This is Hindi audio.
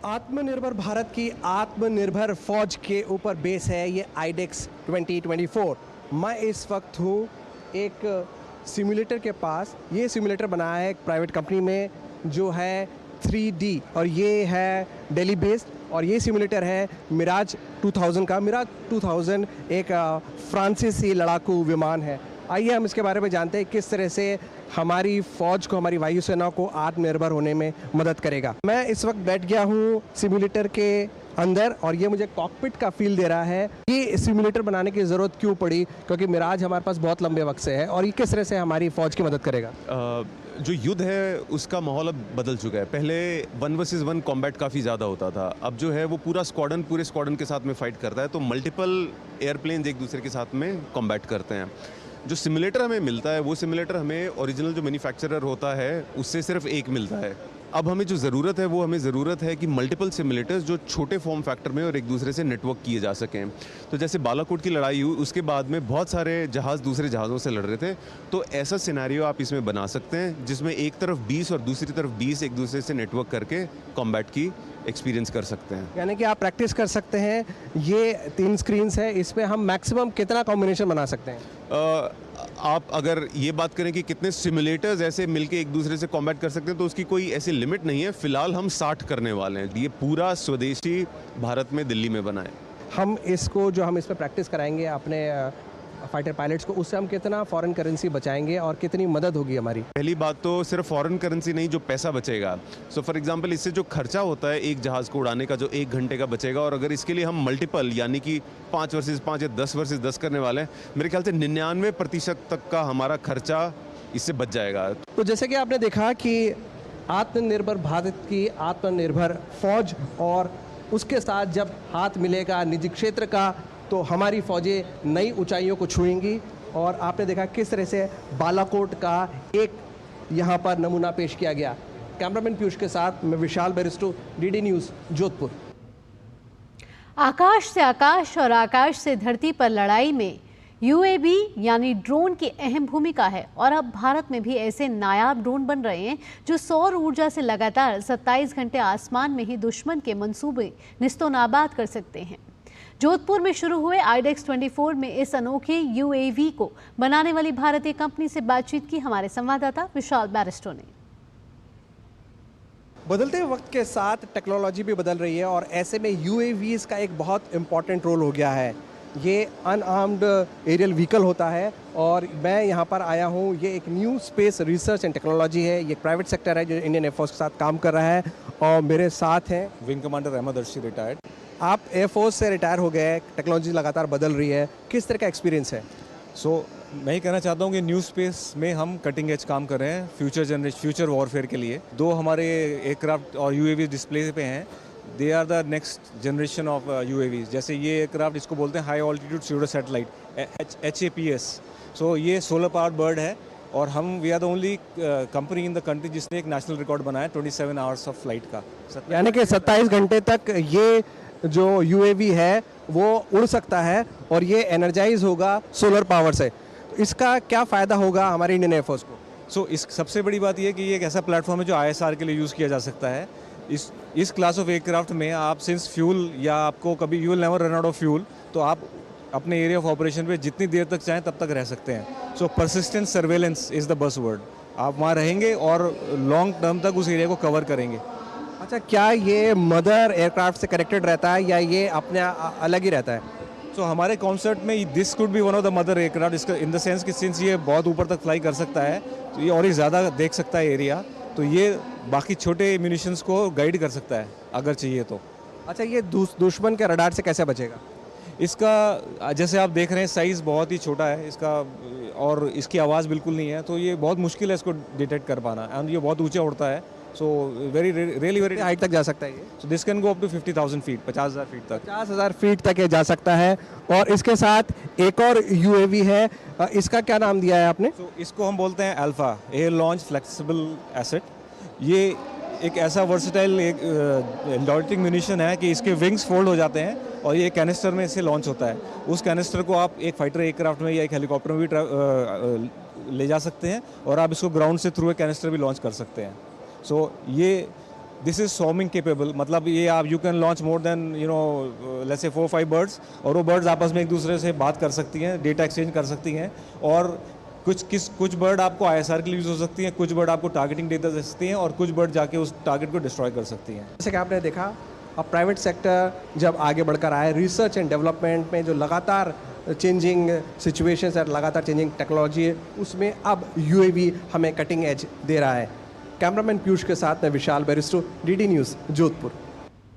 आत्मनिर्भर भारत की आत्मनिर्भर फौज के ऊपर बेस है ये आईडेक्स 2024। मैं इस वक्त हूँ एक सिमुलेटर के पास। ये सिमुलेटर बनाया है एक प्राइवेट कंपनी में जो है 3D और ये है दिल्ली बेस्ड। और ये सिमुलेटर है मिराज 2000 का। मिराज 2000 एक फ्रांसीसी लड़ाकू विमान है। आइए हम इसके बारे में जानते हैं किस तरह से हमारी फ़ौज को, हमारी वायुसेना को आत्मनिर्भर होने में मदद करेगा। मैं इस वक्त बैठ गया हूँ सिमुलेटर के अंदर और ये मुझे कॉकपिट का फील दे रहा है। ये सिमुलेटर बनाने की ज़रूरत क्यों पड़ी? क्योंकि मिराज हमारे पास बहुत लंबे वक्त से है। और ये किस तरह से हमारी फ़ौज की मदद करेगा? जो युद्ध है उसका माहौल अब बदल चुका है। पहले 1 वर्सेस 1 कॉम्बैट काफ़ी ज़्यादा होता था। अब जो है वो पूरे स्क्वाड्रन के साथ में फाइट करता है, तो मल्टीपल एयरप्लेन्स एक दूसरे के साथ में कॉम्बैट करते हैं। जो सिमुलेटर हमें मिलता है वो सिमुलेटर हमें ओरिजिनल जो मैन्युफैक्चरर होता है उससे सिर्फ एक मिलता है। अब हमें जो ज़रूरत है वो हमें ज़रूरत है कि मल्टीपल सिमुलेटर्स जो छोटे फॉर्म फैक्टर में और एक दूसरे से नेटवर्क किए जा सकें। तो जैसे बालाकोट की लड़ाई हुई, उसके बाद में बहुत सारे जहाज़ दूसरे जहाज़ों से लड़ रहे थे, तो ऐसा सिनेरियो आप इसमें बना सकते हैं जिसमें एक तरफ 20 और दूसरी तरफ 20 एक दूसरे से नेटवर्क करके कॉम्बैट की एक्सपीरियंस कर सकते हैं। यानी कि आप प्रैक्टिस कर सकते हैं। ये 3 स्क्रीन्स है, इस पर हम मैक्सिमम कितना कॉम्बिनेशन बना सकते हैं? आप अगर ये बात करें कि कितने सिमुलेटर्स ऐसे मिलके एक दूसरे से कॉम्बैट कर सकते हैं तो उसकी कोई ऐसी लिमिट नहीं है। फिलहाल हम 60 करने वाले हैं। ये पूरा स्वदेशी भारत में, दिल्ली में बना है। हम इसको जो हम इस पर प्रैक्टिस कराएंगे अपने फाइटर पायलट्स को, उससे हम कितना फॉरेन करेंसी बचाएंगे और कितनी मदद होगी हमारी? पहली बात तो सिर्फ फॉरेन करेंसी नहीं, जो पैसा बचेगा। सो फॉर एग्जांपल इससे जो खर्चा होता है एक जहाज़ को उड़ाने का, जो 1 घंटे का बचेगा, और अगर इसके लिए हम मल्टीपल यानी कि 5 वर्सेस 5 या 10 वर्सेस 10 करने वाले हैं, मेरे ख्याल से 99% तक का हमारा खर्चा इससे बच जाएगा। तो जैसे कि आपने देखा कि आत्मनिर्भर भारत की आत्मनिर्भर फौज और उसके साथ जब हाथ मिलेगा निजी क्षेत्र का, तो हमारी फ़ौजें नई ऊंचाइयों को छुएंगी। और आपने देखा किस तरह से बालाकोट का एक यहाँ पर नमूना पेश किया गया। कैमरामैन पीयूष के साथ मैं विशाल बेरिस्टो, डीडी न्यूज़, जोधपुर। आकाश से आकाश और आकाश से धरती पर लड़ाई में यूएवी यानी ड्रोन की अहम भूमिका है। और अब भारत में भी ऐसे नायाब ड्रोन बन रहे हैं जो सौर ऊर्जा से लगातार 27 घंटे आसमान में ही दुश्मन के मंसूबे निस्तोनाबाद कर सकते हैं। जोधपुर में शुरू हुए आईडेक्स 24 में इस अनोखे यूएवी को बनाने वाली भारतीय कंपनी से बातचीत की हमारे संवाददाता विशाल बैरिस्टो ने। बदलते वक्त के साथ टेक्नोलॉजी भी बदल रही है और ऐसे में यूएवीज़ का एक बहुत इम्पॉर्टेंट रोल हो गया है। ये अनआर्म्ड एरियल व्हीकल होता है और मैं यहाँ पर आया हूँ। ये एक new space research and technology है। ये प्राइवेट सेक्टर है जो इंडियन एयरफोर्स के साथ काम कर रहा है। और मेरे साथ हैं wing commander Ahmed Arshi, retired. आप एयरफोर्स से रिटायर हो गए, टेक्नोलॉजी लगातार बदल रही है, किस तरह का एक्सपीरियंस है? मैं ही कहना चाहता हूँ कि न्यू स्पेस में हम कटिंग एज काम कर रहे हैं फ्यूचर वॉरफेयर के लिए। 2 हमारे एयरक्राफ्ट और यूएवी डिस्प्ले पे हैं। They are the next generation of UAVs. जैसे ये एयरक्राफ्ट, इसको बोलते हैं high altitude pseudo satellite, HAPS। ये सोलर पावर्ड बर्ड है और we are the only company in the country जिसने एक नेशनल रिकॉर्ड बनाया 27 आवर्स ऑफ फ्लाइट का। यानी कि 27 घंटे तक ये जो यूएवी है वो उड़ सकता है और ये एनर्जाइज होगा सोलर पावर से। तो इसका क्या फ़ायदा होगा हमारे इंडियन एयरफोर्स को? इस सबसे बड़ी बात यह है कि ये एक ऐसा प्लेटफॉर्म है जो ISR के लिए यूज़ किया जा सकता है। इस क्लास ऑफ एयरक्राफ्ट में आप सिंस फ्यूल या आपको कभी you will never run out of fuel, तो आप अपने एरिया ऑफ ऑपरेशन पे जितनी देर तक चाहें तब तक रह सकते हैं। Persistent surveillance is the bus word. आप वहाँ रहेंगे और लॉन्ग टर्म तक उस एरिया को कवर करेंगे। अच्छा, क्या ये मदर एयरक्राफ्ट से कनेक्टेड रहता है या ये अपने अलग ही रहता है? हमारे कॉन्सेप्ट में this could be one of the mother aircraft, इसका इन द सेंस कि सिंस ये बहुत ऊपर तक फ्लाई कर सकता है तो ये और ही ज़्यादा देख सकता है एरिया, तो ये बाकी छोटे म्यूनिशंस को गाइड कर सकता है अगर चाहिए तो। अच्छा, ये दुश्मन के रडार से कैसे बचेगा? इसका जैसे आप देख रहे हैं साइज़ बहुत ही छोटा है इसका और इसकी आवाज़ बिल्कुल नहीं है, तो ये बहुत मुश्किल है इसको डिटेक्ट कर पाना। एंड ये बहुत ऊंचा उड़ता है, वेरी हाइट तक जा सकता है ये। This can go up to 50,000 feet, 50,000 feet तक। 50,000 फीट तक ये जा सकता है। और इसके साथ एक और यूएवी है, इसका क्या नाम दिया है आपने? इसको हम बोलते हैं alpha, air launch flexible asset. ये एक ऐसा वर्सेटाइल लॉन्चिंग म्यूनिशन है कि इसके विंग्स फोल्ड हो जाते हैं और ये कैनिस्टर में से लॉन्च होता है। उस कैनिस्टर को आप एक फाइटर एयरक्राफ्ट में या एक हेलीकॉप्टर में भी ले जा सकते हैं और आप इसको ग्राउंड से थ्रू एक कैनिस्टर भी लॉन्च कर सकते हैं। ये दिस इज सॉर्मिंग केपेबल, मतलब ये आप you can launch more than let's say 4-5 birds, और वो बर्ड्स आपस में एक दूसरे से बात कर सकती हैं, डेटा एक्सचेंज कर सकती हैं, और कुछ बर्ड आपको ISR के लिए यूज़ हो सकती हैं, कुछ बर्ड आपको टारगेटिंग डेटा दे सकती हैं, और कुछ बर्ड जाके उस टारगेट को डिस्ट्रॉय कर सकती हैं। जैसे कि आपने देखा, अब प्राइवेट सेक्टर जब आगे बढ़कर आए रिसर्च एंड डेवलपमेंट में, जो लगातार चेंजिंग सिचुएशंस है, लगातार चेंजिंग टेक्नोलॉजी है, उसमें अब UAV हमें कटिंग एज दे रहा है। कैमरामैन पीयूष के साथ मैं विशाल बैरिस्टो, DD न्यूज़ जोधपुर।